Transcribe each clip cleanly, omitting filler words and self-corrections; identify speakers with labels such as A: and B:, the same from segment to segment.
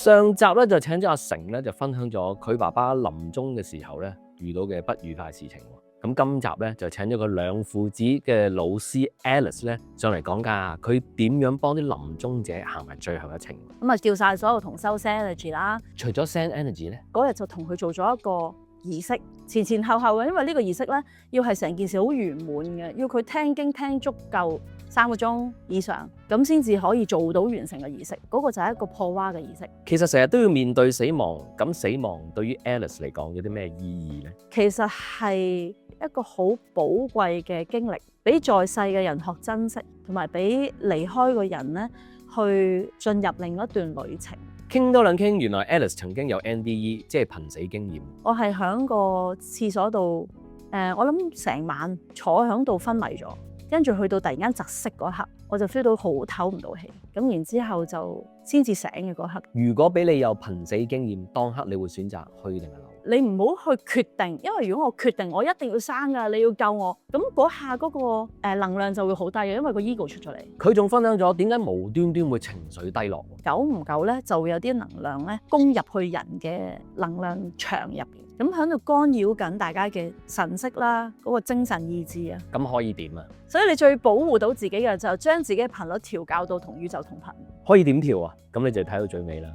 A: 上集咧就請咗阿成咧就分享咗佢爸爸臨終嘅時候咧遇到嘅不愉快事情。咁今集咧就請咗個兩父子嘅老師 Alice 咧上嚟講下佢點樣幫啲臨終者行埋最後一程。
B: 咁啊叫晒所有同修 send energy 啦。
A: 除咗 send energy 咧，
B: 嗰日就同佢做咗一個儀式，前後嘅，因為呢個儀式咧要係成件事好圓滿嘅，要佢聽經聽足夠3個鐘以上，咁先至可以做到完成嘅儀式。嗰個就係一個破蛙嘅儀式。
A: 其實成日都要面對死亡，咁死亡對於 Alice 嚟講有啲咩意義呢？
B: 其實係一個好寶貴嘅經歷，俾在世嘅人學珍惜，同埋俾離開嘅人咧去進入另一段旅程。
A: 傾多兩傾，原來 Alice 曾經有 NDE， 即係瀕死經驗。
B: 我係喺個廁所度，我諗成晚坐喺度昏迷咗，跟住去到突然間窒息嗰刻，我就 feel 到好唞唔到氣，咁然之後就先至醒嘅嗰刻。如
A: 果俾你有瀕死經驗，當刻你會選擇去定係留？
B: 你唔好去決定，因為如果我決定我一定要生㗎，你要救我，咁嗰下嗰個能量就會好低嘅，因為個 ego 出咗嚟。
A: 佢仲分享咗點解無端端會情緒低落。
B: 久唔久咧就會有啲能量咧攻入去人嘅能量場入邊，咁喺度干擾緊大家嘅神識啦，嗰個精神意志啊。
A: 咁可以點啊？
B: 所以你最保護到自己嘅就將自己嘅頻率調校到同宇宙同頻。
A: 可以點調啊？咁你就睇到最尾啦。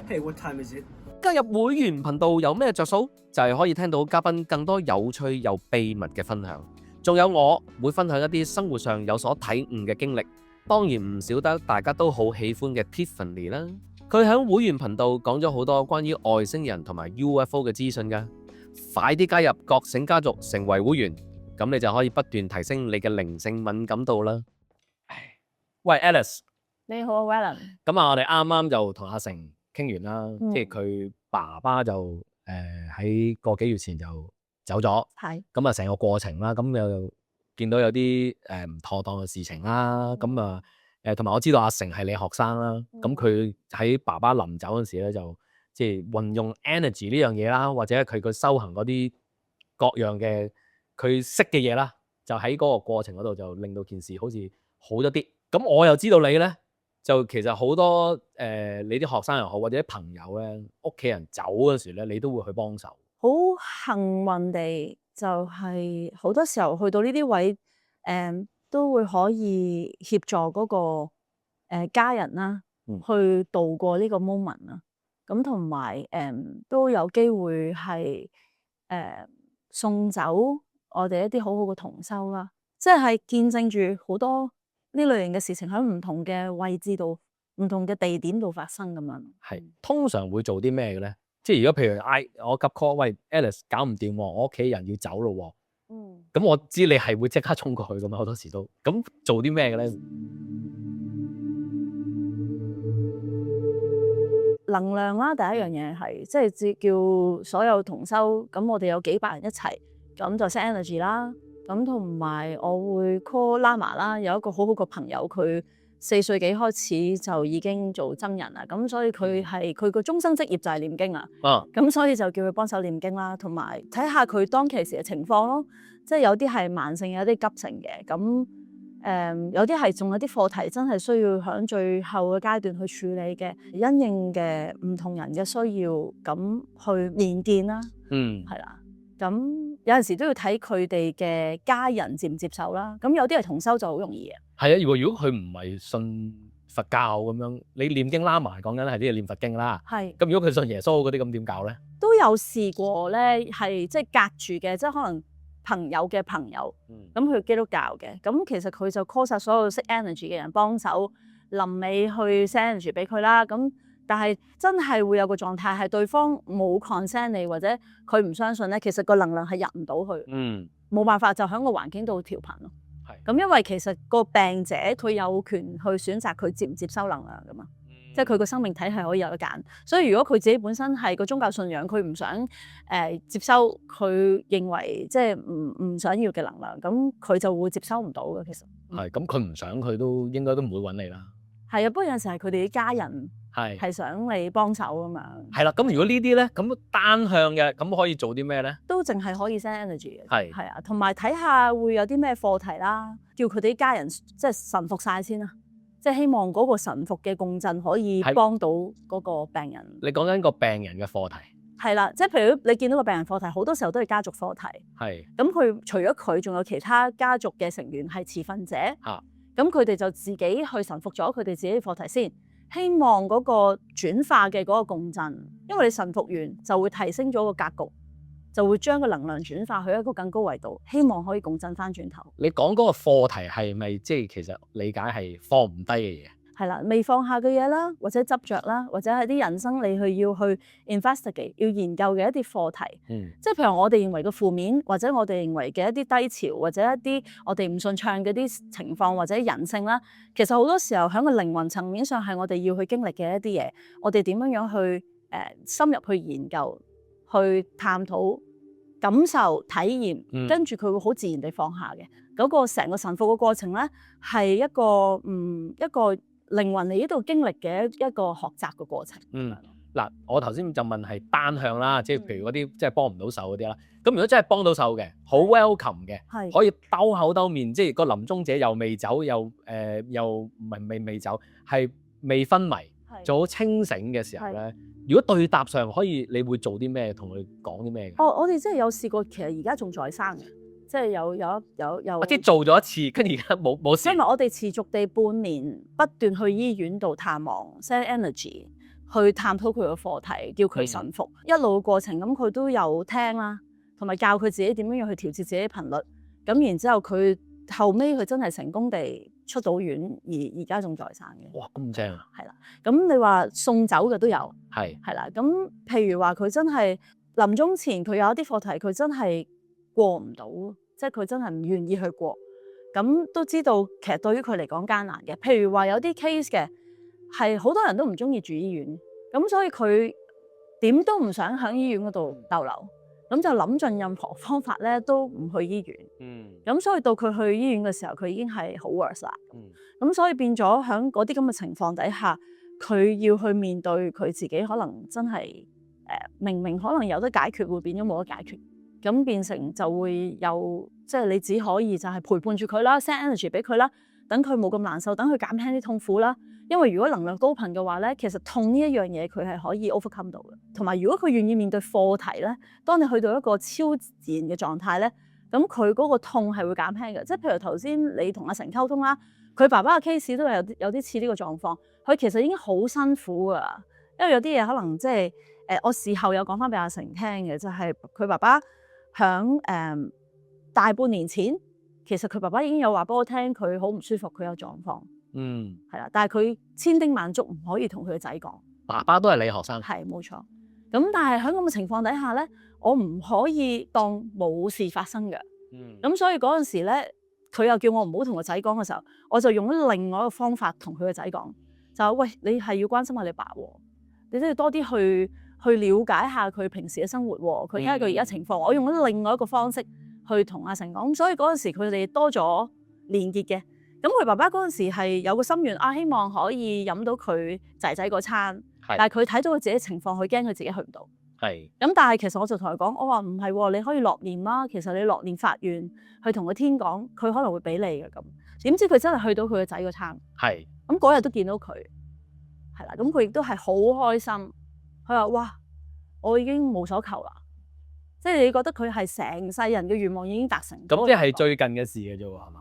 C: Hey, what time is it?
A: 加入會員頻道有咩着數？就係可以聽到嘉賓更多有趣又秘密嘅分享，仲有我會分享一啲生活上有所體悟嘅經歷。當然唔少得大家都好喜歡嘅 Tiffany 啦，佢喺會員頻道講咗好多關於外星人同埋 UFO 嘅資訊㗎。快啲加入覺醒家族成為會員，咁你就可以不斷提升你嘅靈性敏感度啦。喂 Alice，
B: 你好 Wellen。
A: 咁啊，我哋啱啱就同阿成傾完啦，即係佢爸爸就喺個幾月前就走咗，
B: 係
A: 咁啊成個過程啦，咁又見到有啲唔妥當嘅事情啦，咁啊同埋我知道阿成係你學生啦，咁佢喺爸爸臨走嗰時咧就即係運用 energy 呢樣嘢啦，或者佢個修行嗰啲各樣嘅佢識嘅嘢啦，就喺嗰個過程嗰度就令到件事好似好咗啲。咁我又知道你咧。就其實好多你啲學生又好，或者朋友咧，屋企人走嗰時咧，你都會去幫手。
B: 好幸運地，就係好多時候去到呢啲位，都會可以協助嗰個家人啦，去度過呢個 moment 啦。咁同埋都有機會係送走我哋一啲好好嘅同修啦，即係見證住好多呢類型嘅事情喺唔同嘅位置度、唔同嘅地點度發生咁樣。
A: 係通常會做啲咩嘅咧？即係如果譬如我急 call，喂 Alice 搞唔掂喎，我屋企人要走咯喎。咁我知你係會即刻衝過去噶嘛，好多時都咁做啲咩嘅咧？
B: 能量啦，第一樣嘢係即係叫所有同修，咁我哋有幾百人一齊，咁就 send energy 啦。咁同埋我會 call Lama 啦，有一個好好嘅朋友，佢4歲幾開始就已經做僧人啦，咁所以佢個終生職業就係念經啊。咁所以就叫佢幫手念經啦，同埋睇下佢當其時嘅情況咯，即係有啲係慢性，有啲急性嘅，咁有啲係仲有啲課題真係需要喺最後嘅階段去處理嘅，因應嘅唔同人嘅需要，咁去面見啦。係啦。咁有陣時都要睇佢哋嘅家人接唔接受啦。咁有啲係同修就好容易嘅。係
A: 啊，如果佢唔係信佛教咁樣，你念經拉埋講緊係啲念佛經啦。係。咁如果佢信耶穌嗰啲咁點搞咧？
B: 都有試過咧，係即係隔住嘅，即係可能朋友嘅朋友。咁佢基督教嘅，咁其實佢就 call 晒所有識 energy 嘅人幫手，臨尾去 send energy 俾佢啦。咁但係真係會有個狀態係對方冇 consent 你，或者佢唔相信咧，其實個能量係入唔到去，冇辦法就喺個環境度調頻咯。咁因為其實個病者佢有權去選擇佢接唔接收能量噶嘛，即係佢個生命體係可以有得揀。所以如果佢自己本身係個宗教信仰，佢唔想接收佢認為即係唔想要嘅能量，咁佢就會接收唔到嘅。其實
A: 係咁，佢唔想佢都應該都唔會揾你啦。
B: 係啊，不過有陣時係佢哋啲家人。係想你幫手咁樣。係
A: 啦，咁如果呢啲咧，咁單向嘅，咁可以做啲咩咧？
B: 都淨係可以 send energy 嘅。
A: 係
B: 啊，同埋睇下會有啲咩課題啦，叫佢哋啲家人即係臣服晒先啦。即係希望嗰個臣服嘅共振可以幫到嗰個病人。
A: 你講緊個病人嘅課題。
B: 係啦，即係譬如你見到個病人課題，好多時候都係家族課題。
A: 係。
B: 咁佢除咗佢，仲有其他家族嘅成員係持份者。
A: 嚇。
B: 咁佢哋就自己去臣服咗佢哋自己嘅課題先，希望嗰個轉化嘅嗰個共振，因為你臣服完就會提升咗個格局，就會將個能量轉化去一個更高維度，希望可以共振翻轉頭。
A: 你講嗰個課題係咪即係其實理解係放唔低嘅嘢？
B: 係啦，未放下嘅嘢啦，或者執着啦，或者係啲人生你要去 investigate 要研究嘅一啲課題。即係譬如我哋認為嘅負面，或者我哋認為嘅一啲低潮，或者一啲我哋唔順暢嘅啲情況或者人性啦，其實好多時候喺個靈魂層面上係我哋要去經歷嘅一啲嘢，我哋點樣去深入去研究、去探討、感受、體驗，跟住佢會好自然地放下嘅。嗰個成個臣服嘅過程咧，係一個靈魂嚟呢度經歷嘅一個學習嘅過程。
A: 嗱，我頭先就問係單向啦，即係譬如嗰啲即係幫唔到手嗰啲啦。咁如果真係幫到手嘅，好 welcome 嘅，可以兜口兜面，即係個臨終者又未走，又唔係未走，係未昏迷，做好清醒嘅時候咧，如果對答上可以，你會做啲咩？同佢講啲咩？
B: 我哋真係有試過，其實而家仲在生嘅。即係有
A: 即係做咗一次，跟住而家冇事。
B: 因為我哋持續地半年不斷去醫院度探望 send energy 去探討佢個課題，叫佢臣服。一路嘅過程咁，佢都有聽啦，同埋教佢自己點樣去調節自己嘅頻率。咁然之後佢後尾佢真係成功地出到院，而家仲在生嘅。
A: 哇，咁正啊！
B: 係啦，咁你話送走嘅都有，
A: 係
B: 啦。咁譬如話佢真係臨終前佢有一啲課題，佢真係過唔到，即係佢真係唔願意去過，咁都知道其實對於佢嚟講艱難嘅。譬如話有啲 case 嘅係好多人都唔中意住醫院，咁所以佢點都唔想喺醫院嗰度逗留，咁就諗盡任何方法咧都唔去醫院。咁所以到佢去醫院嘅時候，佢已經係好 worse 啦。咁所以變咗喺嗰啲咁嘅情況底下，佢要去面對佢自己，可能真係明明可能有得解決，會變咗冇得解決。咁變成就會有，即係你只可以就係陪伴住佢啦 ，send energy 俾佢啦，等佢冇咁難受，等佢減輕啲痛苦啦。因為如果能量高頻嘅話咧，其實痛呢一樣嘢佢係可以 overcome 到嘅。同埋如果佢願意面對課題咧，當你去到一個超自然嘅狀態咧，咁佢嗰個痛係會減輕嘅。即係譬如頭先你同阿成溝通啦，佢爸爸嘅 case 都係有啲似呢個狀況，佢其實已經好辛苦噶，因為有啲嘢可能即係我事後有講翻俾阿成聽嘅，就係佢爸爸。響大半年前，其實佢爸爸已經有話俾我聽，佢好唔舒服，佢有狀況。係啦，但係佢千叮萬囑唔可以同佢個仔講。
A: 爸爸都係你學生。
B: 係冇錯。咁但係喺咁嘅情況底下咧，我唔可以當冇事發生嘅。咁所以嗰陣時咧，佢又叫我唔好同個仔講嘅時候，我就用咗另外一個方法同佢個仔講，就喂，你係要關心下你爸喎，你都要多啲去了解下佢平時嘅生活喎，佢睇下佢而家情況。我用咗另外一個方式去同阿成講，所以嗰陣時佢哋多咗連結嘅。咁佢爸爸嗰陣時係有個心願希望可以飲到佢仔仔嗰餐，但係佢睇到佢自己情況，佢驚佢自己去唔到。咁但係其實我就同佢講，我話唔係喎，你可以落念啦。其實你落念發願去同個天講，佢可能會俾你嘅咁。點知佢真係去到佢個仔嗰餐。咁嗰日都見到佢，係啦。咁佢亦都係好開心。佢話：哇！我已經冇所求啦，即係你覺得佢係成世人嘅願望已經達成。
A: 咁即係最近嘅事嘅啫喎，係嘛？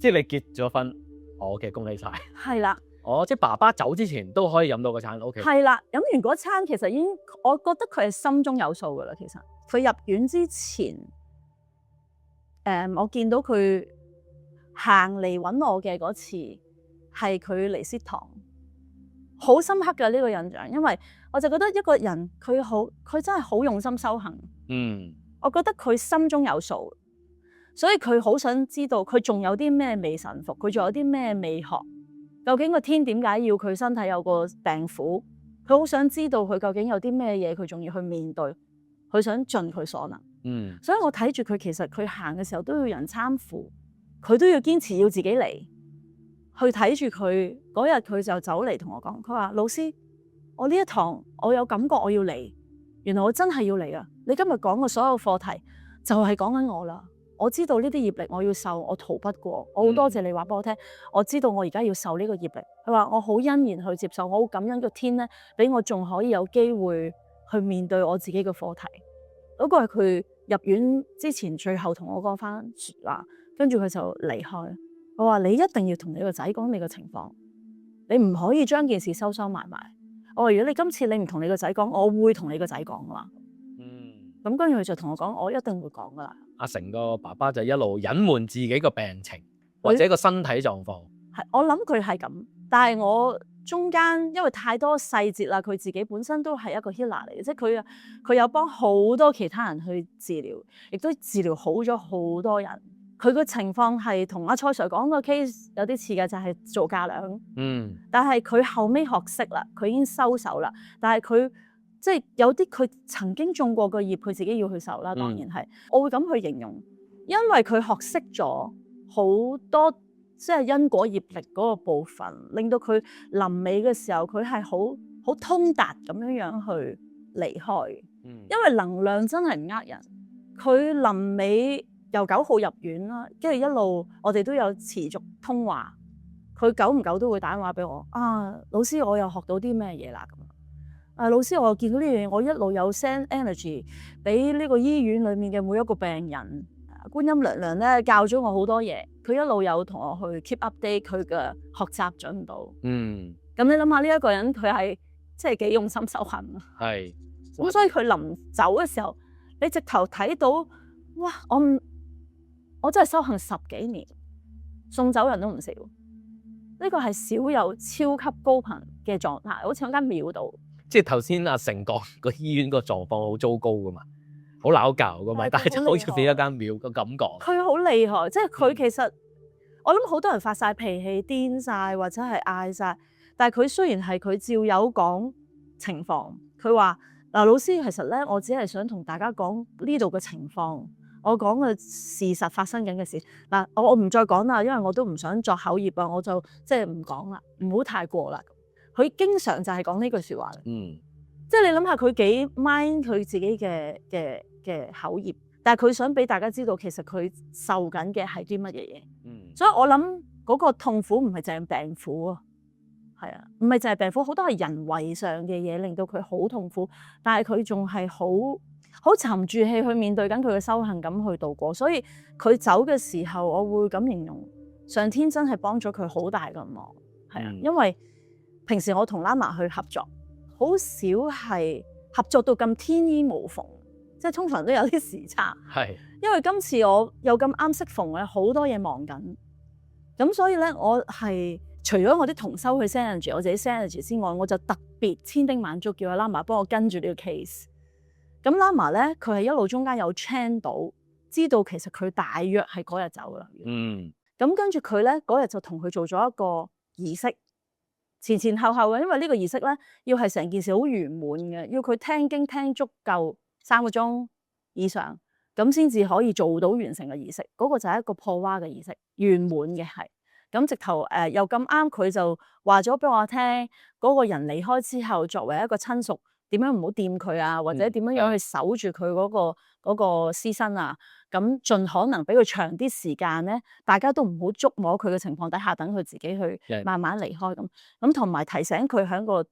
A: 即係你結咗婚，我嘅恭喜晒。係
B: 啦。
A: 即係爸爸走之前都可以飲到嗰餐 OK。
B: 係啦，飲完嗰餐其實已經，我覺得佢係心中有數噶啦。其實佢入院之前，我見到佢行嚟揾我嘅嗰次係佢嚟食堂。好深刻嘅呢個印象，因為我就覺得一個人佢真係好用心修行。我覺得佢心中有數，所以佢好想知道佢仲有啲咩未臣服，佢仲有啲咩未學。究竟個天點解要佢身體有個病苦？佢好想知道佢究竟有啲咩嘢佢仲要去面對，佢想盡佢所能。所以我睇住佢，其實佢行嘅時候都要人攙扶，佢都要堅持要自己嚟。去睇住佢嗰日，佢就走嚟同我講，佢話：老師，我呢一堂我有感覺我要嚟，原來我真係要嚟啊！你今日講嘅所有課題就係講緊我啦。我知道呢啲業力我要受，我逃不過。我好多謝你話俾我聽，我知道我而家要受呢個業力。佢話我好欣然去接受，我好感恩個天咧，俾我仲可以有機會去面對我自己嘅課題。嗰個係佢入院之前最後同我講翻説話，跟住佢就離開。我話你一定要同你個仔講你個情況，你唔可以將件事收埋埋。我話如果你今次你唔同你個仔講，我會同你個仔講噶啦。咁跟住佢就同我講，我一定會講噶啦。
A: 阿成個爸爸就一路隱瞞自己個病情或者個身體狀況。
B: 係，我諗佢係咁，但係我中間因為太多細節啦，佢自己本身都係一個 healer 嚟嘅，即係佢有幫好多其他人去治療，亦都治療好咗好多人。佢個情況係同阿蔡 Sir 講個 case 有啲似嘅，就係做嫁娘。但係佢後尾學識啦，佢已經收手啦。但係佢即係有啲佢曾經中過個業，佢自己要去受啦。當然係，我會咁去形容，因為佢學識咗好多即係因果業力嗰個部分，令到佢臨尾嘅時候，佢係好通達咁樣去離開。因為能量真係唔呃人，佢臨尾由9號入院啦，跟住一路我哋都有持續通話。佢久唔久都會打電話俾我，老師我又學到啲咩嘢啦咁。老師我又見到呢樣嘢，我一路有 send energy 俾呢個醫院裡面嘅每一個病人。觀音娘娘咧教咗我好多嘢，佢一路有同我去 keep update 佢嘅學習進度。咁你諗下呢一個人佢係即係幾用心修行啊？係。咁所以佢臨走嘅時候，你直頭睇到，哇！我真係修行10幾年，送走人都唔少。呢個係少有超級高頻嘅狀態，好似喺間廟度。即係頭先阿成講個醫院個狀況好糟糕噶嘛，好鬧交噶嘛，但係就好似變一間廟個感覺。佢好厲害，即係佢其實我諗好多人發晒脾氣、癲晒或者係嗌晒，但係佢雖然係佢照有講情況，佢話嗱，老師其實咧，我只係想同大家講呢度嘅情況，我講嘅事實發生緊嘅事嗱，我唔再講啦，因為我都唔想作口業啊，我就即係唔講啦，唔好太過啦。佢經常就係講呢句説話，即係你諗下佢幾 mind 佢自己嘅口業，但係佢想俾大家知道，其實佢受緊嘅係啲乜嘢嘢。所以我諗嗰個痛苦唔係淨係病苦啊，係啊，唔係淨係病苦，好多係人為上嘅嘢令到佢好痛苦，但係佢仲係好沉住氣去面對緊佢嘅修行咁去度過。所以佢走嘅時候，我會咁形容，上天真係幫咗佢好大嘅忙，係啊，因為平時我同喇嘛去合作，好少係合作到咁天衣無縫，即係通常都有啲時差。係，因為今次我又咁啱適逢咧，好多嘢忙緊，咁所以咧我係除咗我啲同修去 send energy，我自己 send energy之外，我就特別千叮萬囑叫阿喇嘛幫我跟住呢個 case。咁喇嘛咧，佢係一路中間有 channel 到，知道其實佢大約係嗰日走啦。咁跟住佢咧嗰日就同佢做咗一個儀式。前後嘅，因為呢個儀式咧，要係成件事好圓滿嘅，要佢聽經聽足夠3個鐘以上，咁先至可以做到完成嘅儀式。嗰個就係一個破蛙嘅儀式，圓滿嘅係。咁直頭又咁啱，佢就話咗俾我聽，嗰個人離開之後，作為一個親屬，點樣唔好掂佢啊，或者點樣去守住佢嗰個屍身啊。咁盡可能俾佢長啲時間咧，大家都唔好觸摸佢嘅情況底下，等佢自己去慢慢離開咁同埋提醒佢喺個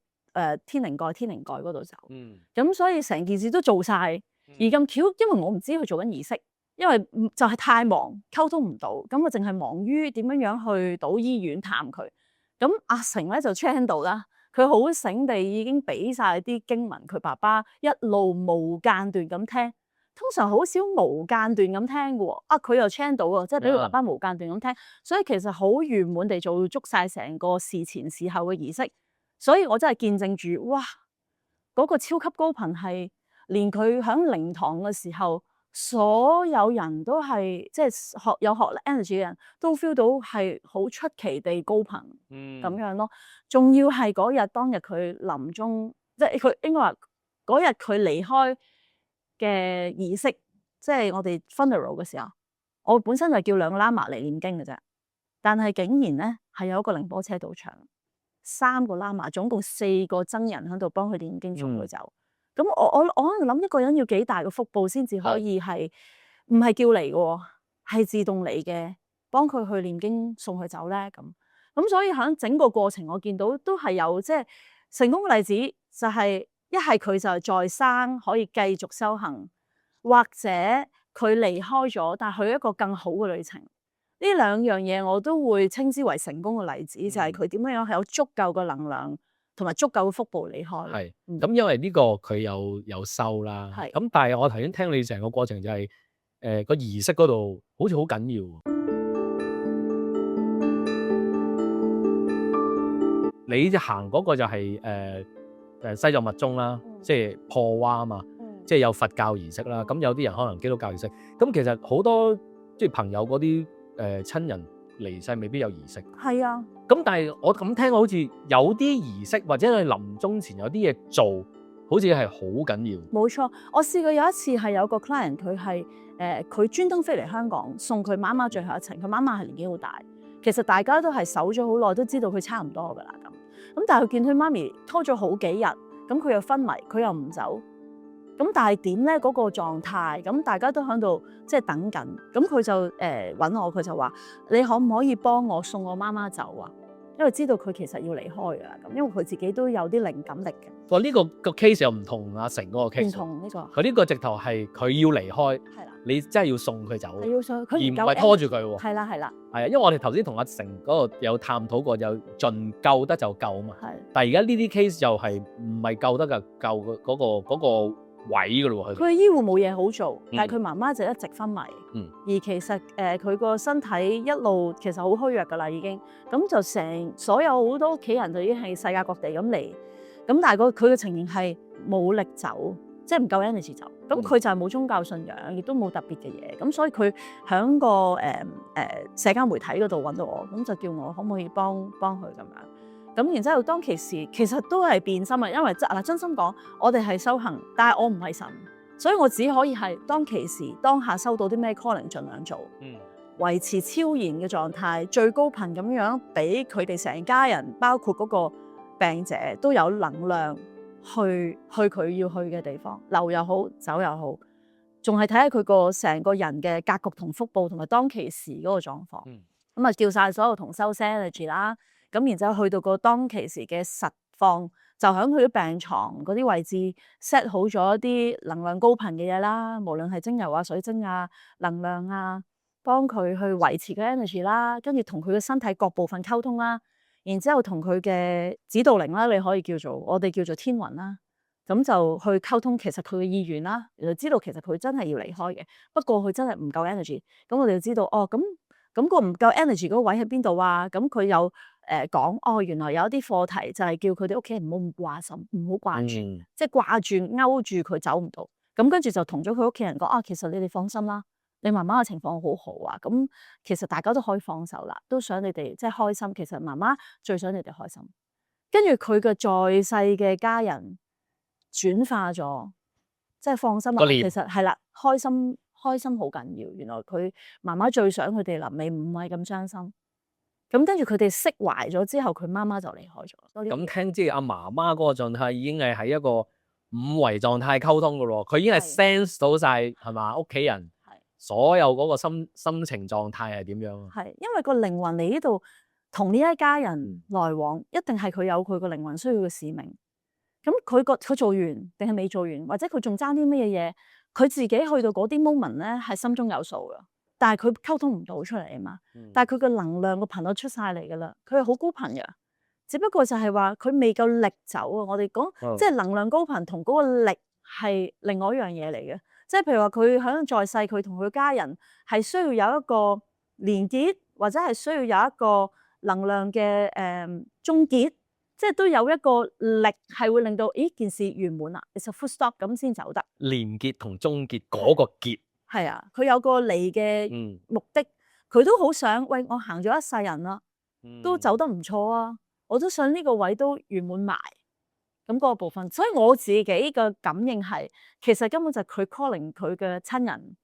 B: 天靈蓋嗰度走。咁所以成件事都做晒，而咁巧，因為我唔知佢做緊儀式，因為就係太忙，溝通唔到，咁我淨係忙於點樣去到醫院探佢。咁阿成咧就 channel 啦，佢好醒地已經俾晒啲經文，佢爸爸一路無間斷咁聽。通常好少無間斷咁聽嘅喎，佢又 channel 到喎，即係俾佢爸爸無間斷咁聽，所以其實好圓滿地做足晒成個事前事後嘅儀式，所以我真係見證住，哇！嗰個超級高頻係連佢喺靈堂嘅時候，所有人都係即係有學 energy 嘅人都 feel 到係好出奇地高頻咁樣咯。仲要係嗰日當日佢臨終，即係佢應該話嗰日佢離開嘅儀式，即係我哋 funeral 嘅時候，我本身就叫2個喇嘛嚟念經嘅啫，但係竟然咧係有一個寧波車到場，3個喇嘛，總共4個僧人喺度幫佢念經送佢走。咁我喺度諗一個人要幾大嘅福報先至可以係唔係叫嚟嘅喎？係自動嚟嘅，幫佢去念經送佢走咧？咁所以喺整個過程，我見到都係有即係成功嘅例子，就係一係佢就係在生可以繼續修行，或者佢離開咗，但係去一個更好嘅旅程。呢兩樣嘢我都會稱之為成功嘅例子，就係佢點樣係有足夠嘅能量同埋足夠嘅福報離開。
A: 係咁，因為呢個佢有收啦。
B: 係
A: 咁，但係我頭先聽你成個過程就係個儀式嗰度好似好緊要喎。你行嗰個就係西藏密宗啦，即係破瓦啊嘛，即係有佛教儀式啦。咁有啲人可能基督教儀式。咁其實好多即係朋友嗰啲親人離世未必有儀式。
B: 係啊。
A: 咁但係我咁聽好似有啲儀式或者你臨終前有啲嘢做，好似係好緊要。
B: 冇錯，我試過有一次係有個 client 佢係佢專登飛嚟香港送佢媽媽最後一程。佢媽媽係年紀好大，其實大家都係守咗好耐，都知道佢差唔多噶啦咁。但係佢見佢媽咪拖咗好幾日，咁佢又昏迷，佢又唔走。咁但係點咧？嗰個狀態，咁大家都喺度即係等緊。咁佢就揾我，佢就話：你可唔可以幫我送我媽媽走啊？因為知道佢其實要離開㗎啦。咁因為佢自己都有啲靈感力嘅。
A: 哇！呢個 case 又唔同阿成嗰個 case。唔
B: 同呢個。
A: 佢呢個直頭係佢要離開。係啦。你真係要送佢走。係
B: 要送佢，
A: 而唔係拖住佢喎。
B: 係啦。係啊，
A: 因為我哋頭先同阿成嗰個有探討過，有盡救得就救啊嘛。係。但係而家呢啲 case 又係唔係救得就救嗰個位㗎咯喎。
B: 佢醫護冇嘢好做，但係佢媽媽就一直昏迷。而其實佢個身體一路其實好虛弱㗎啦，已經。咁就成所有好多屋企人就已經係世界各地咁嚟。咁但係佢嘅情形係冇力走，即係唔夠 energy 走。咁佢就係冇宗教信仰，亦都冇特別嘅嘢。咁所以佢喺個社交媒體嗰度揾到我，咁就叫我可唔可以幫佢咁樣。咁然之後當其時其實都係變心啊，因為真心講，我哋係修行，但係我唔係神，所以我只可以係當其時當下收到啲咩 calling 盡量做，維持超然嘅狀態，最高頻咁樣俾佢哋成家人，包括嗰個病者都有能量去佢要去嘅地方，留又好，走又好，仲係睇下佢個成個人嘅格局同福報，同埋當其時嗰個狀況。咁啊叫晒所有同修 energy 啦。咁然之後去到個當其時嘅實況，就喺佢啲病床嗰啲位置 set 好咗一啲能量高頻嘅嘢啦，無論係精油啊、水晶啊、能量啊，幫佢去維持個 energy 啦，跟住同佢嘅身體各部分溝通啦，然之後同佢嘅指導靈啦，你可以我哋叫做天魂啦，咁就去溝通其實佢嘅意願啦，就知道其實佢真係要離開嘅，不過佢真係唔夠 energy， 咁我哋就知道哦，咁個唔夠 energy 嗰個位喺邊度啊？咁佢有講哦，原來有一啲課題就係叫佢哋屋企人唔好咁掛心，唔好掛住，即係掛住勾住佢走唔到。咁跟住就同咗佢屋企人講啊，其實你哋放心啦，你媽媽嘅情況好好啊。咁其實大家都可以放手啦，都想你哋即係開心。其實媽媽最想你哋開心。跟住佢嘅在世嘅家人轉化咗，即係放心啦。其實係啦，開心好緊要。原來佢媽媽最想佢哋臨尾唔係咁傷心。咁跟住佢哋釋懷咗之後，佢媽媽就離開咗。
A: 咁聽即係阿媽媽嗰個狀態已經係喺一個五維狀態溝通噶咯，佢已經係 sense 到晒係嘛屋企人所有嗰個心情狀態係點樣啊？係
B: 因為個靈魂嚟呢度同呢一家人來往，一定係佢有佢個靈魂需要嘅使命。咁佢做完定係未做完，或者佢仲爭啲乜嘢？佢自己去到嗰啲 moment 咧，係心中有數噶。但係佢溝通唔到出嚟啊嘛，但係佢個能量個頻率出晒嚟噶啦，佢係好高頻嘅，只不過就係話佢未夠力走啊。我哋講即係能量高頻同嗰個力係另外一樣嘢嚟嘅，即係譬如話佢喺在世，佢同佢家人係需要有一個連結，或者係需要有一個能量嘅終結，即係都有一個力係會令到件事圓滿啦，it's a full stop 咁先走得。
A: 連結同終結嗰個結。
B: 係啊，佢有個嚟嘅目的，佢都好想，喂，我行咗一世人啦，都走得唔錯啊，我都想呢個位都圓滿埋，咁嗰個部分，所以我自己嘅感應係，其實根本就係佢 calling 佢嘅親人，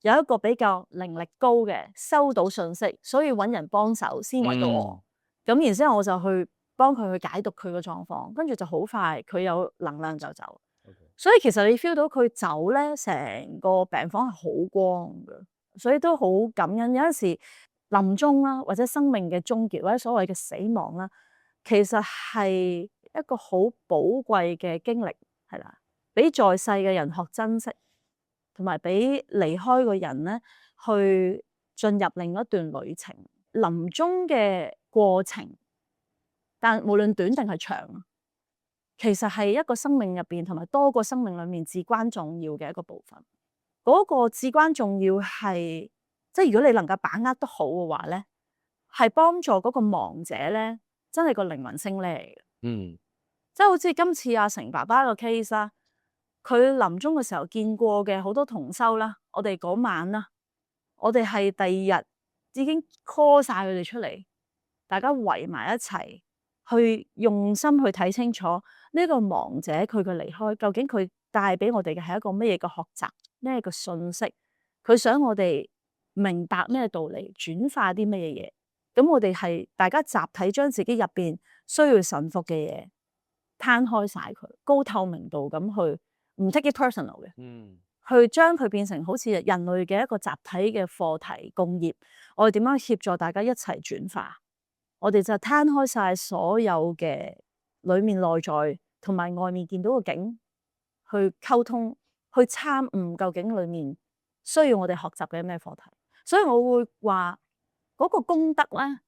B: 有一個比較靈力高嘅，收到信息，所以揾人幫手先揾到我，咁然之後我就去幫佢去解讀佢個狀況，跟住就好快，佢有能量就走。所以其實你 feel 到佢走咧，成個病房係好光嘅。所以都好感恩。有陣時臨終啦，或者生命嘅終結，或者所謂嘅死亡啦，其實係一個好寶貴嘅經歷，係啦，俾在世嘅人學珍惜，同埋俾離開嘅人咧去進入另一段旅程。臨終嘅過程，但無論短定係長，其實係一個生命入邊同埋多個生命裏面至關重要嘅一個部分。嗰個至關重要係，即係如果你能夠把握得好嘅話咧，係幫助嗰個亡者咧，真係個靈魂升呢嚟嘅。即係好似今次阿成爸爸個 case 啦，佢臨終嘅時候見過嘅好多同修啦，我哋嗰晚啦，我哋係第二日已經 call 晒佢哋出嚟，大家圍埋一齊去用心去睇清楚呢個亡者佢嘅離開，究竟佢帶俾我哋嘅係一個乜嘢嘅學習，咩嘅信息，佢想我哋明白咩道理，轉化啲乜嘢嘢。咁我哋係大家集體將自己入邊需要臣服嘅嘢攤開晒佢，高透明度咁去，唔 take it personal 嘅。去將佢變成好似人類嘅一個集體嘅課題共業，我哋點樣協助大家一齊轉化？我哋就攤開晒所有嘅裏面內在同埋外面見到嘅景，去溝通，去參悟究竟裏面需要我哋學習嘅咩課題。所以我會話嗰個功德咧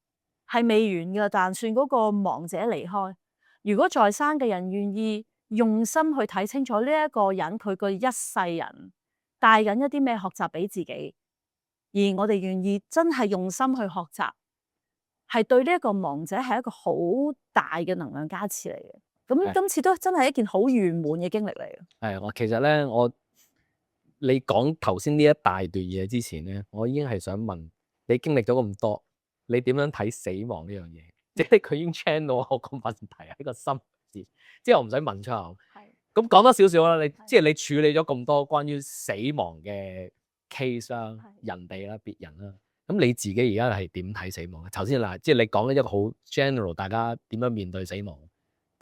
B: 係未完嘅，但算嗰個亡者離開，如果在生嘅人願意用心去睇清楚呢一個人佢個一世人帶緊一啲咩學習俾自己，而我哋願意真係用心去學習，係對呢一個亡者係一個好大嘅能量加持嚟嘅。咁今次都真係一件好圓滿嘅經歷嚟嘅。
A: 係我其實咧，你講頭先呢一大段嘢之前咧，我已經係想問你經歷咗咁多，你點樣睇死亡呢樣嘢？即係佢已經 channel 到我個問題喺個心字，即係我唔使問出口。咁講多少少啦，即係你處理咗咁多關於死亡嘅 case 啦、人哋啦、別人啦，咁你自己而家係點睇死亡咧？頭先嗱，即係你講咗一個好 general， 大家點樣面對死亡？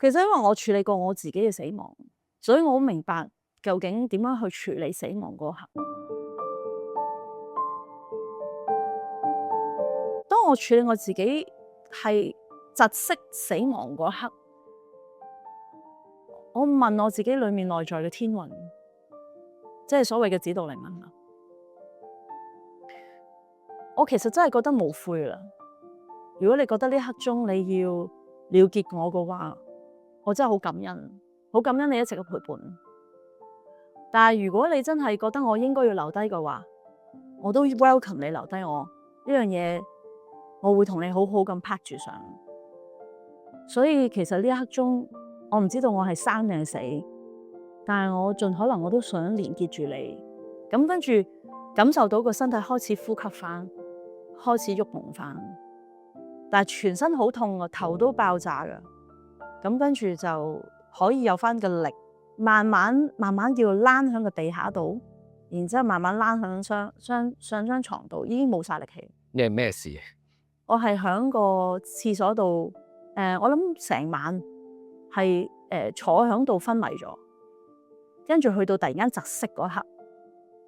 B: 其實因為我處理過我自己嘅死亡，所以我好明白究竟點樣去處理死亡嗰刻。當我處理我自己係窒息死亡嗰刻，我問我自己裏面內在嘅天魂，即係所謂嘅指導靈魂啦。我其實真係覺得無悔啦。如果你覺得呢刻鐘你要了結我嘅話，我真係好感恩，好感恩你一直嘅陪伴。但係如果你真係覺得我應該要留低嘅話，我都 welcome 你留低我呢樣嘢，我會同你好好咁拍住上。所以其實呢一刻鐘，我唔知道我係生定係死，但係我盡可能我都想連結住你，咁跟住感受到個身體開始呼吸翻，開始喐動翻，但係全身好痛啊，頭都爆炸噶，咁跟住就可以有翻個力，慢慢叫躝響個地下度，然之後慢慢躝響上張床度，已經冇晒力氣。
A: 你係咩事？
B: 我係響個廁所度，我諗成晚係坐響度昏迷咗，跟住去到突然間窒息嗰刻，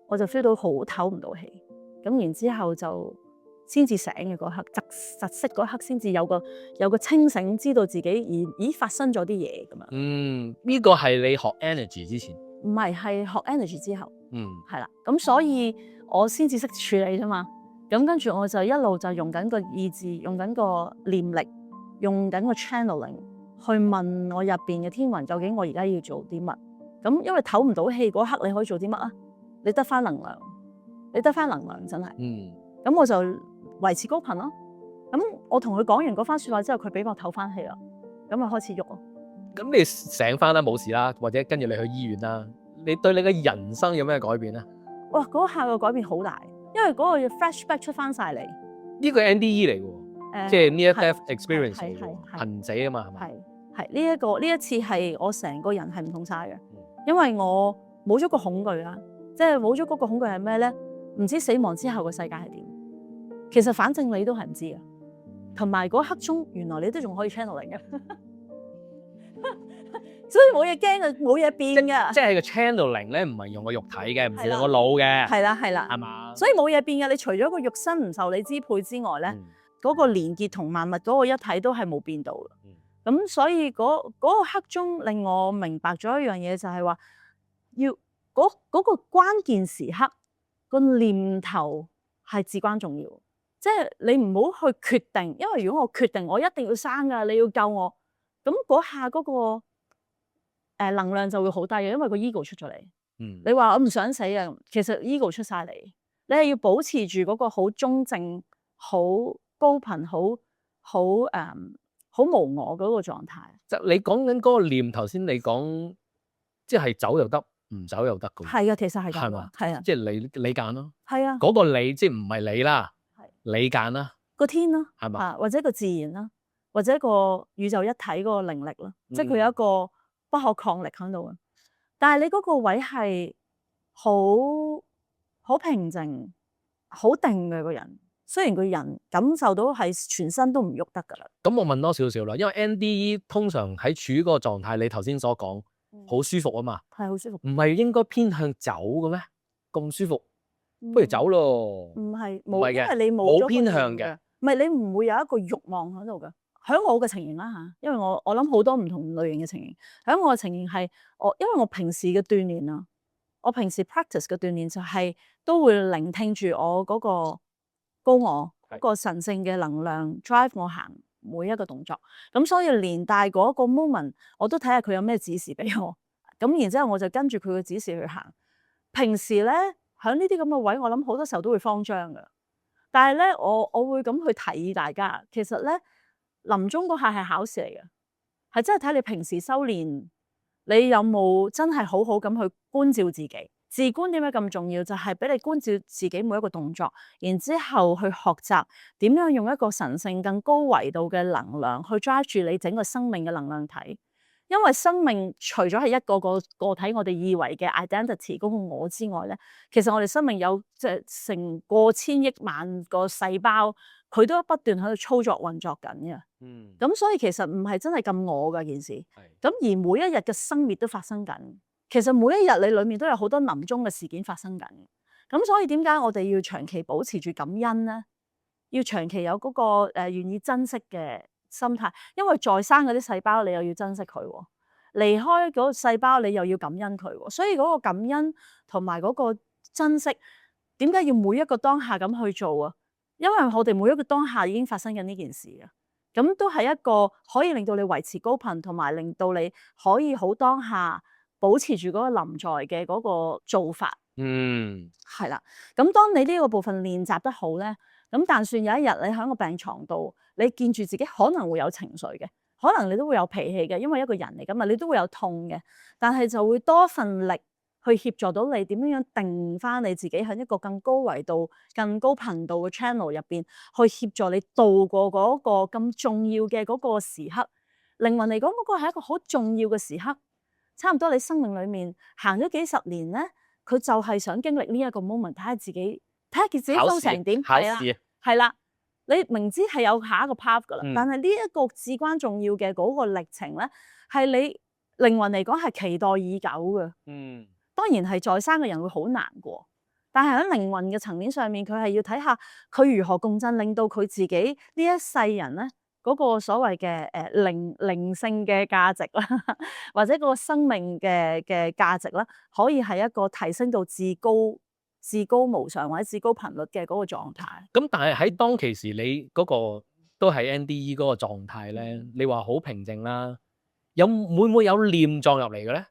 B: 我就 feel 到好唞唔到氣，咁然之後就先至醒嘅嗰刻，窒息嗰刻先至有個清醒，知道自己咦發生咗啲嘢咁樣。
A: 呢個係你學 energy 之前？
B: 唔係，係學 energy 之後。係啦，咁
A: 嗯
B: 所以我先至識處理啫嘛。咁跟住我就一路就用緊個意志，用緊個念力，用緊個 channeling 去問我入邊嘅天魂，究竟我而家要做啲乜？咁因為唞唔到氣嗰刻，你可以做啲乜啊？你得翻能量，真係。咁我就維持高頻咯。咁我同佢講完嗰番説話之後，佢俾我唞翻氣啦，咁啊開始喐咯。
A: 咁你醒翻啦，冇事啦，或者跟住你去醫院啦，你對你嘅人生有咩改變咧？
B: 哇！嗰下個改變好大，因為嗰個 flashback 出翻晒嚟。
A: 呢個 NDE 嚟嘅喎，即係 near death experience 嚟嘅，行者啊嘛，係咪？
B: 係呢一次係我成個人係唔同晒嘅，因為我冇咗個恐懼啦，即係冇咗嗰個恐懼係咩咧？唔知死亡之後個世界係點？其實反正你都係唔知嘅，同埋嗰刻鐘原來你都仲可以 channeling 嘅，所以冇嘢驚嘅，冇嘢變㗎。
A: 即係個 channeling 咧，唔係用個肉體嘅，唔係用個腦嘅，
B: 係啦係啦，
A: 係嘛？
B: 所以冇嘢變嘅。你除咗個肉身唔受你支配之外咧，嗰個連結同萬物嗰個一體都係冇變到嘅。咁所以嗰個刻鐘令我明白咗一樣嘢，就係話要嗰個關鍵時刻個念頭係至關重要。即係你唔好去決定，因為如果我決定我一定要生㗎，你要救我，咁嗰下嗰個能量就會好低嘅，因為個 ego 出咗嚟。你話我唔想死啊，其實 ego 出晒嚟，你係要保持住嗰個好中正、好高頻、好無我嗰個狀態。
A: 就你講緊嗰個念頭先，你講即係走又得，唔走又得嘅。
B: 係啊，其實係咁。
A: 係嘛？
B: 係啊，
A: 即係你揀咯。
B: 係啊，
A: 嗰個你即係唔係你啦，你揀啦。
B: 個天啦，
A: 係嘛？
B: 或者個自然啦，或者個宇宙一體嗰個靈力啦，即係佢有一個不可抗力喺度啊。但係你嗰個位係好平靜、好定嘅個人。雖然個人感受到係全身都唔喐得㗎啦。
A: 咁我問多少少啦，因為 NDE 通常喺處於嗰個狀態，你頭先所講好舒服啊嘛，
B: 係好舒服。
A: 唔係應該偏向走嘅咩？咁舒服，不如走咯。
B: 唔係冇，因
A: 嘅，
B: 為你冇
A: 偏向嘅，
B: 唔係你唔會有一個慾望喺度㗎。喺我嘅情形啦嚇，因為我諗好多唔同類型嘅情形。喺我嘅情形係因為我平時嘅鍛鍊啊，我平時 practice 嘅鍛鍊就係都會聆聽住我嗰個高我嗰個神聖嘅能量 drive 我行每一個動作。咁所以連帶嗰個 moment 我都睇下佢有咩指示俾我。咁然之後我就跟住佢嘅指示去行。平時咧喺呢啲咁嘅位，我諗好多時候都會慌張㗎。但係咧，我會咁去提議大家，其實咧臨終嗰下係考試嚟嘅，係真係睇你平時修練，你有冇真係好好咁去觀照自己。自觀點解咁重要？就係俾你觀照自己每一個動作，然之後去學習點樣用一個神聖更高維度嘅能量去抓住你整個生命嘅能量體。因為生命除咗係一個個體，我哋以為嘅 identity 嗰個我之外咧，其實我哋生命有即係成過千億萬個細胞，佢都不斷喺度操作運作緊嘅。咁所以其實唔係真係咁我㗎件事。咁而每一日嘅生滅都發生緊。其實每一日你裡面都有好多臨終嘅事件發生緊。咁所以點解我哋要長期保持住感恩咧？要長期有嗰個願意珍惜嘅心態，因為在生嗰啲細胞你又要珍惜佢，離開嗰個細胞你又要感恩佢，所以嗰個感恩同埋嗰個珍惜，點解要每一個當下咁去做啊？因為我哋每一個當下已經發生緊呢件事啊，咁都係一個可以令到你維持高頻，同埋令到你可以好當下保持住嗰個臨在嘅嗰個做法。係啦，咁當你呢個部分練習得好咧，咁但算有一日你喺個病床度，你見住自己可能會有情緒嘅，可能你都會有脾氣嘅，因為一個人嚟㗎嘛，你都會有痛嘅，但係就會多份力去協助到你點樣定返你自己喺一個更高維度、更高頻道嘅 channel 入邊，去協助你度過嗰個咁重要嘅嗰個時刻。靈魂嚟講，嗰個係一個好重要嘅時刻，差唔多你生命裡面行咗幾十年咧，佢就係想經歷呢一個 moment，睇下自己收成點，係啦，你明知係有下一個 path 噶啦，但係呢一個至關重要嘅嗰個歷程咧，係你靈魂嚟講係期待已久嘅。當然係在生嘅人會好難過，但係喺靈魂嘅層面上面，佢係要睇下佢如何共振，令到佢自己呢一世人咧嗰個所謂嘅靈性嘅價值啦，或者嗰個生命嘅價值啦，可以係一個提升到至高無上或者至高頻率嘅嗰個狀態。
A: 咁但係喺當其時你嗰個都係 NDE 嗰個狀態咧，你話好平靜啦，會唔會有念撞入嚟嘅咧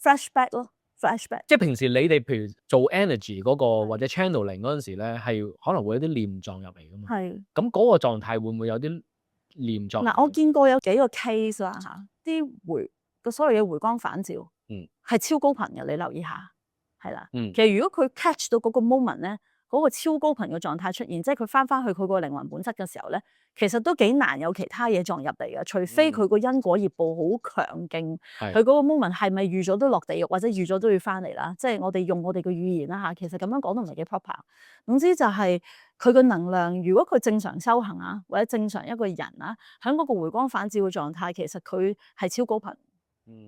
B: ？Flashback 咯，flashback。
A: 即係平時你哋譬如做 energy 嗰個或者 channeling 嗰陣時咧，係可能會有啲念撞入嚟噶嘛。係。咁嗰個狀態會唔會有啲念撞？
B: 嗱，我見過有幾個 case 啦嚇，啲所謂嘅回光返照，係超高頻嘅，你留意下，係啦。其實如果佢 catch 到嗰個 moment 咧，嗰個超高頻嘅狀態出現，即係佢翻去佢個靈魂本質嘅時候咧，其實都幾難有其他嘢撞入嚟嘅，除非佢個因果業報好強勁，佢嗰個 moment 係咪預咗都落地獄，或者預咗都要翻嚟啦？即係我哋用我哋嘅語言啦嚇，其實咁樣講都唔係幾 proper。總之就係佢個能量，如果佢正常修行啊，或者正常一個人啊，喺嗰個回光返照嘅狀態，其實佢係超高頻。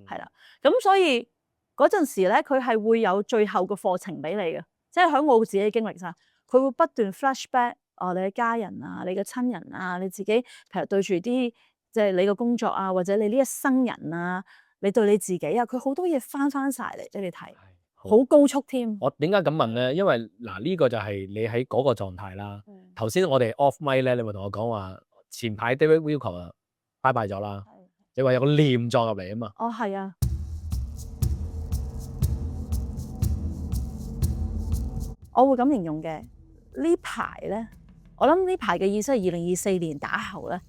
B: 係啦。咁所以嗰陣時咧，佢係會有最後嘅課程俾你嘅，即係喺我自己經歷上，佢會不斷 flashback 你嘅家人啊，你嘅親人啊，你自己譬如對住啲即係你嘅工作啊，或者你呢一生人啊，你對你自己啊，佢好多嘢翻晒嚟俾你睇，好高速添。
A: 我點解咁問咧？因為嗱呢個就係你喺嗰個狀態啦。頭先我哋 off mic 咧，你咪同我講話前排 David Wilcock 啊拜拜咗啦。你話有個念作入嚟啊嘛。
B: 哦，係啊。我會咁形容嘅呢排咧，我諗呢排嘅意思係2024年打後咧，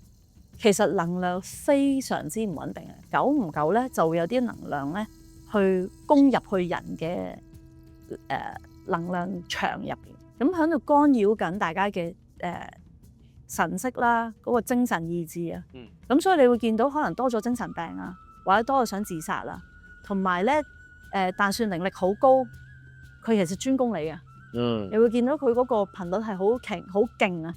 B: 其實能量非常之唔穩定嘅，久唔久咧就會有啲能量咧去攻入去人嘅能量場入邊，咁喺度干擾緊大家嘅神識啦，嗰個精神意志啊，咁所以你會見到可能多咗精神病啊，或者多咗想自殺啦，同埋咧但算靈力好高，佢其實專攻你嘅。你會見到佢嗰個頻率係好勁，好勁啊！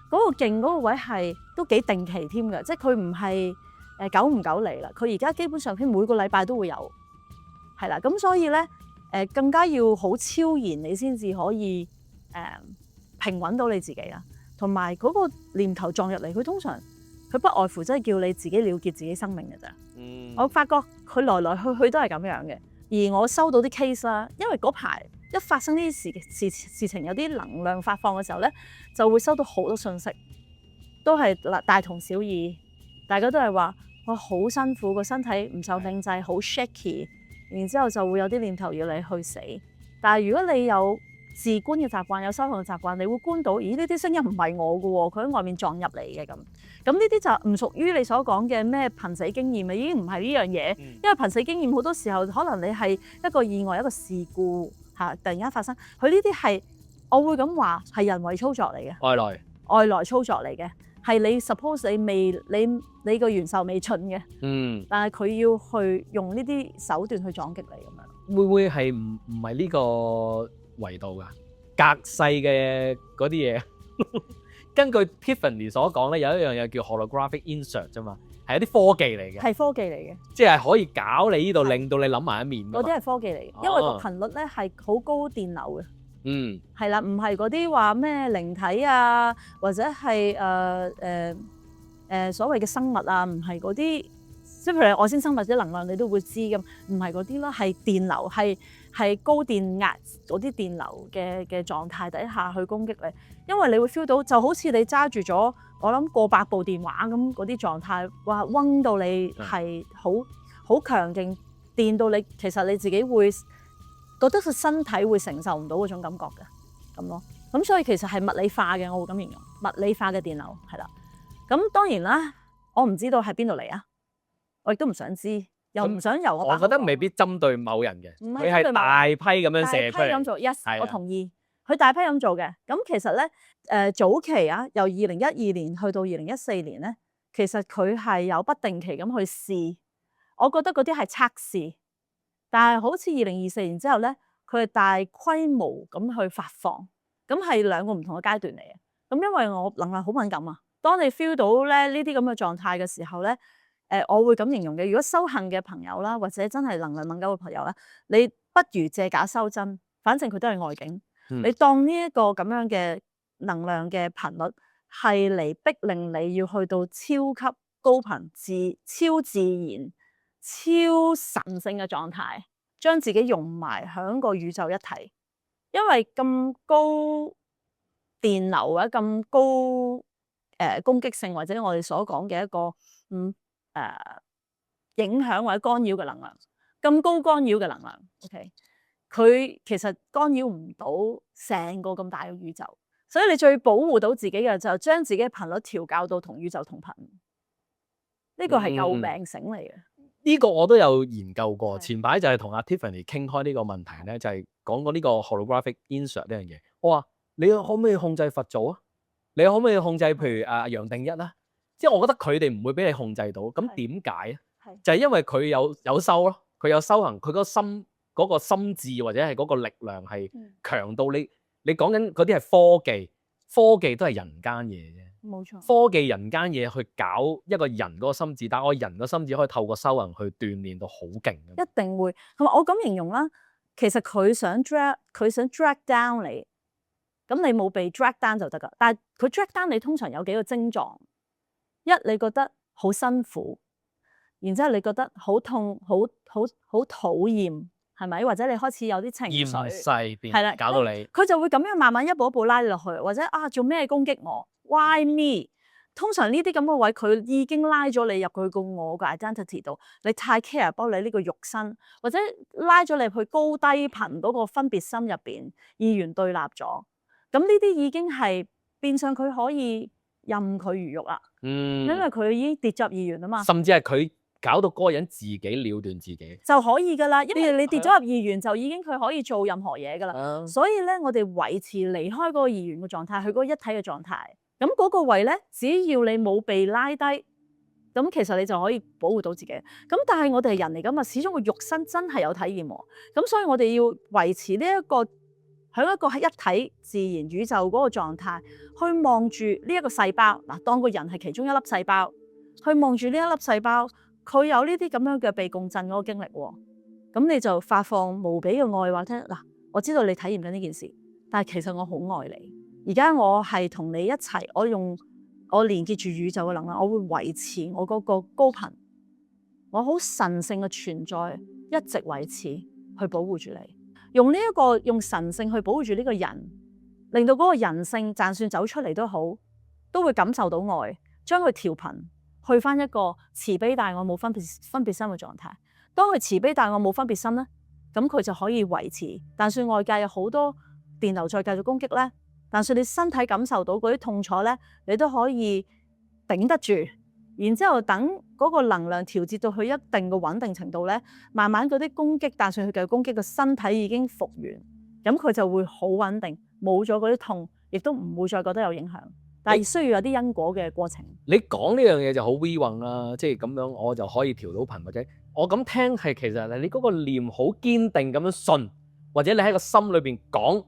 B: 嗰個勁嗰個位係都幾定期添嘅，即係佢唔係久唔久嚟啦。佢而家基本上佢每個禮拜都會有，係啦。咁所以咧更加要好超然，你先至可以平穩到你自己啦。同埋嗰個念頭撞入嚟，佢通常佢不外乎真係叫你自己了結自己生命嘅咋。我發覺佢來來去去都係咁樣嘅。而我收到啲 case 啦，因為嗰排一發生呢啲事情，有啲能量發放嘅時候咧，就會收到好多信息，都係大同小異，大家都係話我好辛苦，個身體唔受控制，好 shaky， 然之後就會有啲念頭要你去死。但係如果你有自觀嘅習慣，有修行嘅習慣，你會觀到，咦呢啲聲音唔係我嘅喎，佢喺外面撞入嚟嘅咁。咁呢啲就唔屬於你所講嘅咩瀕死經驗啊，已經唔係呢樣嘢。因為瀕死經驗好多時候可能你係一個意外、一個事故嚇，突然間發生。佢呢啲係我會咁話係人為操作嚟嘅，外來操作嚟嘅，係你 suppose 你個元首未盡嘅，但係佢要去用呢啲手段去撞擊你咁樣。
A: 會唔會係唔係呢個維度㗎？隔世嘅嗰啲嘢。根據 Tiffany 所講咧，有一樣嘢叫 holographic insert 啫嘛，係一啲科技嚟嘅，
B: 係科技嚟嘅，
A: 即係可以搞你呢度，令到你諗埋一面。
B: 嗰啲係科技嚟嘅，因為個頻率咧係好高電流嘅，係啦，唔係嗰啲話咩靈體啊，或者係所謂嘅生物啊，唔係嗰啲，即係譬如外星生物啲能量你都會知咁，唔係嗰啲咯，係電流，係高電壓嗰啲電流嘅狀態底下去攻擊你，因為你會 feel 到就好似你揸住咗我諗過百部電話咁嗰啲狀態，哇嗡到你係好強勁，電到你其實你自己會覺得個身體會承受唔到嗰種感覺嘅咁咯。咁所以其實係物理化嘅，我會咁形容，物理化嘅電流係啦。咁當然啦，我唔知道係邊度嚟啊，我亦都唔想知。又唔想由
A: 我覺得未必針對某人嘅，佢係大批咁樣射出嚟。大批咁做 ，yes， 我同意。佢大批咁做嘅，咁其實咧，早期啊，由2012年去到2014年咧，其實佢係有不定期咁去試。我覺得嗰啲係測試，但係好似2024年之後咧，佢係大規模咁去發放，咁係兩個唔同嘅階段嚟嘅。咁因為我能量好敏感啊，當你 feel 到咧呢啲咁嘅狀態嘅時候咧。我會咁形容嘅。如果修行嘅朋友啦，或者真係能量敏感嘅朋友啦，你不如借假修真，反正佢都係外境。你當呢一個咁樣嘅能量嘅頻率係嚟逼令你要去到超級高頻、超自然、超神聖嘅狀態，將自己融埋響個宇宙一體。因為咁高電流或者咁高攻擊性，或者我哋所講嘅一個影響或者干擾嘅能量，咁高干擾嘅能量 ，OK， 佢其實干擾唔到成個咁大嘅宇宙，所以你最保護到自己嘅就將自己嘅頻率調校到同宇宙同頻，呢個係救命繩嚟嘅。呢個我都有研究過，前排就係同阿 Tiffany 傾開呢個問題咧，就係講過呢個 holographic insert 呢樣嘢。我話你可唔可以控制佛祖啊？你可唔可以控制譬如楊定一啊？即係我覺得佢哋唔會俾你控制到，咁點解啊？就係因為佢有修咯，佢有修行，佢嗰個心智或者係嗰個力量係強到你講緊嗰啲係科技都係人間嘢啫。
B: 冇錯，
A: 科技人間嘢去搞一個人嗰個心智，但係我人個心智可以透過修行去鍛鍊到好勁嘅。
B: 一定會。同埋我咁形容啦，其實佢想 drag down 你，咁你冇被 drag down 就得㗎。但係佢 drag down 你通常有幾個症狀：一你覺得好辛苦，然之後你覺得好痛、好討厭，係咪？或者你開始有啲情緒，
A: 厭世變
B: 係啦，
A: 搞到你。
B: 佢就會咁樣慢慢一步一步拉你落去，或者做咩攻擊我 ？Why me？通常呢啲咁嘅位，佢已經拉咗你入去個我嘅 identity 度，你太 care 幫你呢個肉身，或者拉咗你去高低頻嗰個分別心入邊，二元對立咗。咁呢啲已經係變相佢可以任佢魚肉啦，因為佢已經跌入二元啊嘛。
A: 甚至係佢搞到嗰個人自己了斷自己
B: 就可以㗎啦，因為你跌咗入二元，就已經佢可以做任何嘢㗎啦。所以咧，我哋維持離開嗰個二元嘅狀態，去嗰個一體嘅狀態。咁嗰個位咧，只要你冇被拉低，咁其實你就可以保護到自己。咁但係我哋係人嚟㗎嘛，始終個肉身真係有體驗喎。咁所以我哋要維持呢一個喺一個一體自然宇宙嗰個狀態，去望住呢一個細胞嗱，當個人係其中一粒細胞，去望住呢一粒細胞，佢有呢啲咁樣嘅被共振嗰個經歷喎。咁你就發放無比嘅愛話聽嗱，我知道你體驗緊呢件事，但係其實我好愛你。而家我係同你一齊，我連結住宇宙嘅能量，我會維持我嗰個高頻，我好神聖嘅存在，一直維持去保護住你，用神聖去保護住呢個人，令到嗰個人性就算走出嚟都好，都會感受到愛，將佢調頻去返一個慈悲大愛冇分別心嘅狀態。當佢慈悲大愛冇分別心咧，咁佢就可以維持。但算外界有好多電流再繼續攻擊咧，但算你身體感受到嗰啲痛楚咧，你都可以頂得住。然之後等嗰個能量調節到去一定嘅穩定程度咧，慢慢嗰啲攻擊，但算佢繼續攻擊個身體已經復原，咁佢就會好穩定，冇咗嗰啲痛，亦都唔會再覺得有影響。但係需要有啲因果嘅過程。
A: 你講呢樣嘢就好 we 運啦，即係咁樣我就可以調到頻，或者我咁聽係其實你嗰個念好堅定咁樣信，或者你喺個心裏邊講，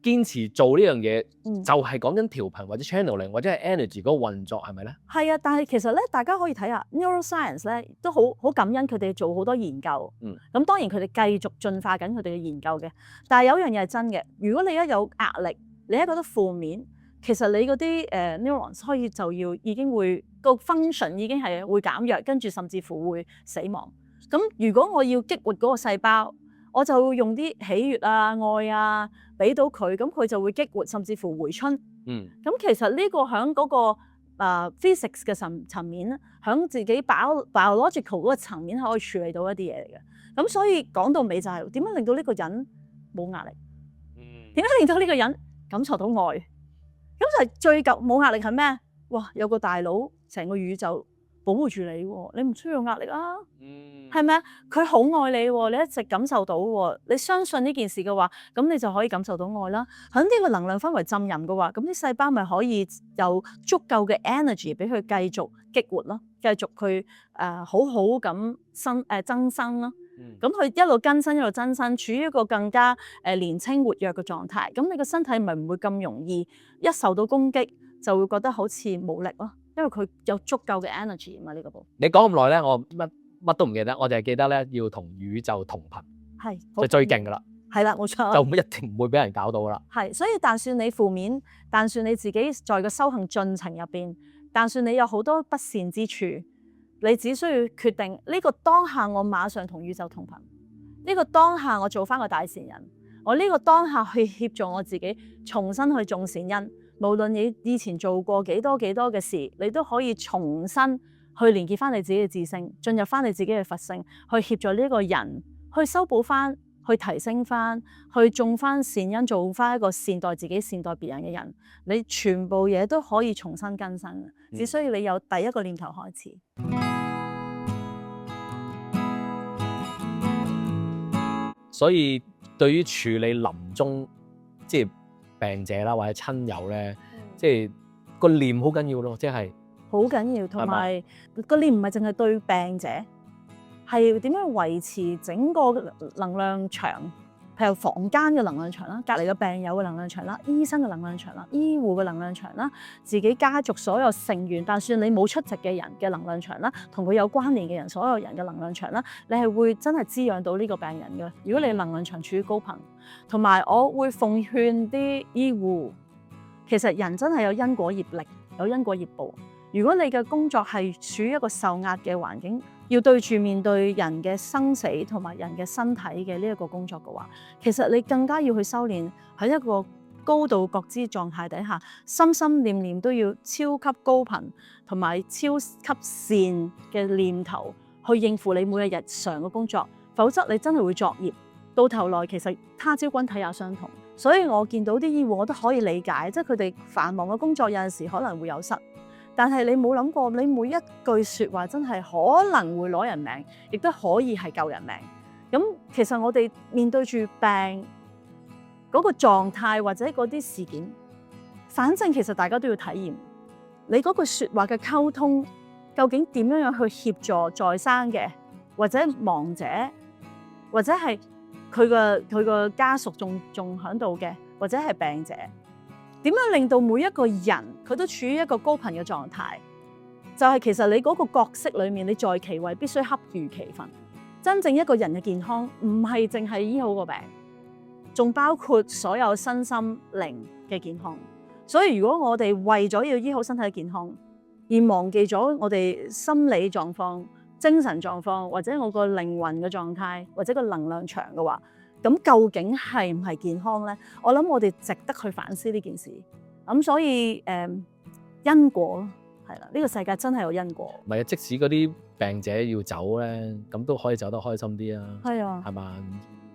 A: 堅持做呢樣嘢，就係講緊調頻或者 channeling 或者係 energy 嗰個運作係咪咧？
B: 係啊，但係其實咧，大家可以睇下 neuroscience 咧，都好感恩佢哋做好多研究。咁當然佢哋繼續進化緊佢哋嘅研究嘅。但係有一樣嘢係真嘅，如果你一有壓力，你一覺得負面，其實你嗰啲neurons 可以就要已經會個 function 已經係會減弱，跟住甚至乎會死亡。咁如果我要激活嗰個細胞，我就會用啲喜悅啊、愛啊，俾到佢，咁佢就會激活，甚至乎回春。咁其實呢個喺嗰個physics 嘅層面咧，喺自己 biological 嗰個層面係可以處理到一啲嘢嚟嘅。咁所以講到尾就係點樣令到呢個人冇壓力？點樣令到呢個人感受到愛？咁就係最夠冇壓力係咩？哇！有個大佬成個宇宙保護住你喎，你唔需要壓力啊，係咪啊？佢好愛你喎，你一直感受到喎，你相信呢件事嘅話，咁你就可以感受到愛啦。喺呢個能量氛圍浸淫嘅話，咁啲細胞咪可以有足夠嘅 energy 俾佢繼續激活咯，繼續佢好好咁增生咯。咁佢一路更新一路增生，處於一個更加年青活躍嘅狀態。咁你個身體咪唔會咁容易一受到攻擊就會覺得好似冇力咯，因為佢有足夠嘅 energy 啊嘛呢個部。
A: 你講咁耐咧，我乜都唔記得，我就係記得咧要同宇宙同頻，
B: 係
A: 就最勁噶啦。
B: 係啦，冇錯。
A: 就一定唔會俾人搞到啦。
B: 係，所以但算你負面，但算你自己在個修行進程入邊，但算你有好多不善之處。你只需要決定呢個當下，我馬上同宇宙同頻。呢個當下，我做翻個大善人。我呢個當下去協助我自己重新去種善因。無論你以前做過幾多嘅事，你都可以重新去連結翻你自己嘅自性，進入翻你自己嘅佛性，去協助呢個人去修補翻、去提升翻、去種翻善因，做翻一個善待自己、善待別人嘅人。你全部嘢都可以重新更新嘅，只需要你有第一個念頭開始。
A: 所以對於處理臨終即係病者啦，或者親友咧，即係個念好緊要咯，即係
B: 好緊要，同埋個念唔係淨係對病者，係點樣維持整個能量場譬如房間嘅能量場啦，隔離嘅病友嘅能量場啦，醫生嘅能量場啦，醫護嘅能量場啦，自己家族所有成員，但算你冇出席嘅人嘅能量場啦，同佢有關聯嘅人所有人嘅能量場啦，你係會真係滋養到呢個病人嘅。如果你能量場處於高頻，同埋我會奉勸啲醫護，其實人真係有因果業力，有因果業報。如果你嘅工作係處於一個受壓嘅環境，要對住面對人嘅生死同埋人嘅身體嘅呢一個工作嘅話，其實你更加要去修煉喺一個高度覺知狀態底下，心心念念都要超級高頻同埋超級善嘅念頭去應付你每日日常嘅工作，否則你真係會作業，到頭來其實他朝君體也相同。所以我見到啲醫護我都可以理解，即係佢哋繁忙嘅工作有陣時可能會有失。但係你冇諗過，你每一句説話真係可能會攞人命，亦都可以係救人命。咁其實我哋面對住病嗰個狀態或者嗰啲事件，反正其實大家都要體驗。你嗰句説話嘅溝通，究竟點樣去協助在生嘅，或者亡者，或者係佢個家屬仲喺度嘅，或者係病者？點樣令到每一個人佢都處於一個高頻嘅狀態？就係其實你嗰個角色裏面，你在其位必須恰如其分。真正一個人嘅健康唔係淨係醫好個病，仲包括所有身心靈嘅健康。所以如果我哋為咗要醫好身體嘅健康，而忘記咗我哋心理狀況、精神狀況，或者我個靈魂嘅狀態，或者個能量場嘅話，咁究竟係唔係健康咧？我諗我哋值得去反思呢件事。咁所以因果係啦，呢個世界真係有因果。
A: 唔係啊，即使嗰啲病者要走咧，咁都可以走得開心啲啊。
B: 係啊，
A: 係嘛？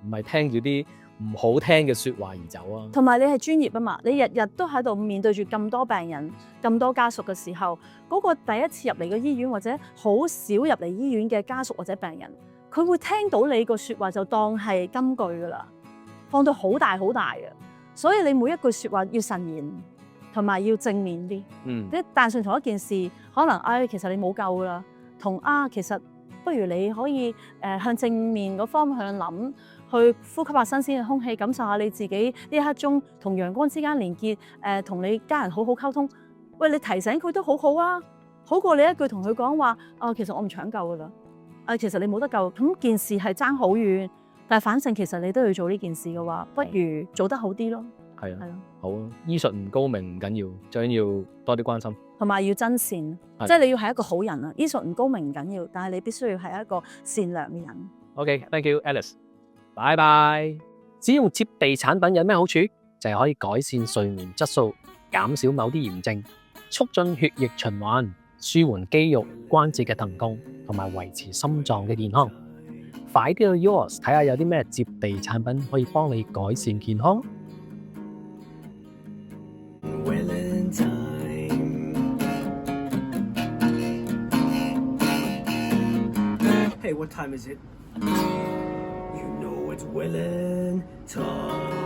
A: 唔係聽住啲唔好聽嘅説話而走啊。
B: 同埋你係專業啊嘛，你日日都喺度面對住咁多病人、咁多家屬嘅時候，嗰個第一次入嚟嘅醫院或者好少入嚟醫院嘅家屬或者病人，佢會聽到你個説話就當係金句噶啦，放到好大好大嘅。所以你每一句説話要慎言，同埋要正面啲。即但算同一件事，可能其實你冇救噶啦，同其實不如你可以向正面嗰方向諗，去呼吸下新鮮嘅空氣，感受下你自己呢一刻鐘同陽光之間連結，同你家人好好溝通。喂，你提醒佢都好好啊，好過你一句同佢講話其實我唔搶救噶啦。其實你冇得救，咁件事係爭好遠，但係反正其實你都要做呢件事嘅話，不如做得好啲咯。
A: 係啊，好啊，醫術唔高明唔緊要，最緊要多啲關心，
B: 同埋要真善，即係你要係一個好人啊！醫術唔高明唔緊要，但係你必須要係一個善良嘅人。
A: OK，thank you，Alice，拜拜。使用接地產品有咩好處？就係可以改善睡眠質素，減少某啲炎症，促進血液循環，舒緩肌肉關節嘅疼痛，同埋維持心臟嘅健康。快啲去 Yours 睇下有啲咩接地產品可以幫你改善健康。
C: Hey, what time is it? You know it's Willen time.